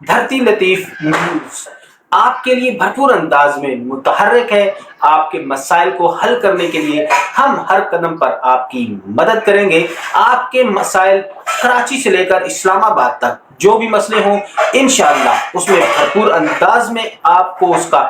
धरती लतीफ न्यूज आपके लिए भरपूर अंदाज में मुतहर्रिक है। आपके मसाइल को हल करने के लिए हम हर कदम पर आपकी मदद करेंगे। आपके मसाइल कराची से लेकर इस्लामाबाद तक जो भी मसले हों, इंशाअल्लाह उसमें भरपूर अंदाज में आपको उसका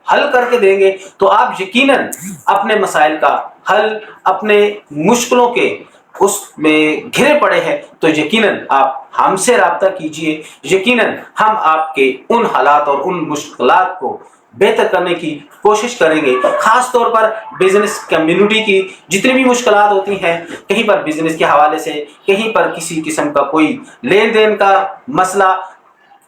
हल करके देंगे। तो आप यकीनन अपने मसाइल का हल, अपने मुश्किलों के उसमें घिरे पड़े हैं तो यकीनन आप हमसे राब्ता कीजिए। यकीनन हम आपके उन हालात और उन मुश्किलात को बेहतर करने की कोशिश करेंगे। खास तौर पर बिजनेस कम्युनिटी की जितनी भी मुश्किलात होती हैं, कहीं पर बिजनेस के हवाले से, कहीं पर किसी किस्म का कोई लेन देन का मसला,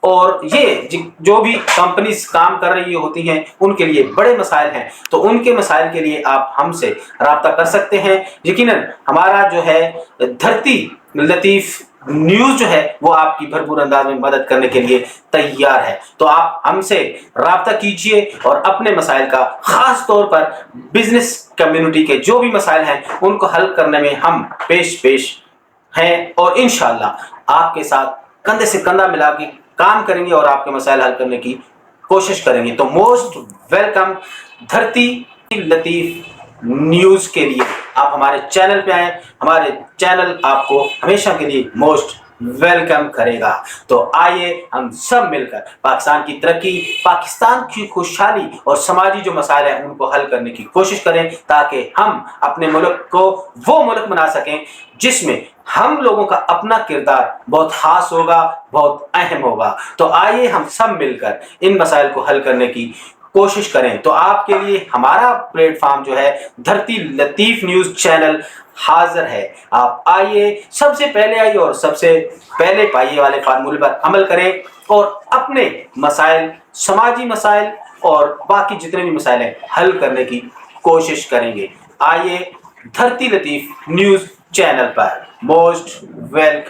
और ये जो भी कंपनीज काम कर रही होती हैं उनके लिए बड़े मसाइल हैं, तो उनके मसाइल के लिए आप हमसे राब्ता कर सकते हैं। यकीनन हमारा जो है धरती लतीफ न्यूज जो है वो आपकी भरपूर अंदाज में मदद करने के लिए तैयार है। तो आप हमसे राब्ता कीजिए और अपने मसाइल का, खास तौर पर बिजनेस कम्युनिटी के जो भी मसाइल हैं उनको हल करने में हम पेश हैं, और इंशाअल्लाह आपके साथ कंधे से कंधा मिला के काम करेंगे और आपके मसाइल हल करने की कोशिश करेंगे। तो मोस्ट वेलकम धरती लतीफ न्यूज के लिए आप हमारे चैनल पे आए। हमारे चैनल आपको हमेशा के लिए मोस्ट वेलकम करेगा। तो आइए हम सब मिलकर पाकिस्तान की तरक्की, पाकिस्तान की खुशहाली और समाजी जो मसाइल हैं उनको हल करने की कोशिश करें, ताकि हम अपने मुल्क को वो मुल्क बना सकें जिसमें हम लोगों का अपना किरदार बहुत खास होगा, बहुत अहम होगा। तो आइए हम सब मिलकर इन मसाइल को हल करने की कोशिश करें। तो आपके लिए हमारा प्लेटफॉर्म जो है धरती लतीफ न्यूज चैनल हाजिर है। आप आइए, सबसे पहले आइए और सबसे पहले पाइए वाले फार्मूले पर अमल करें और अपने मसाइल, समाजी मसाइल और बाकी जितने भी मसाइल हैं हल करने की कोशिश करेंगे। आइए धरती लतीफ न्यूज चैनल पर मोस्ट वेलकम।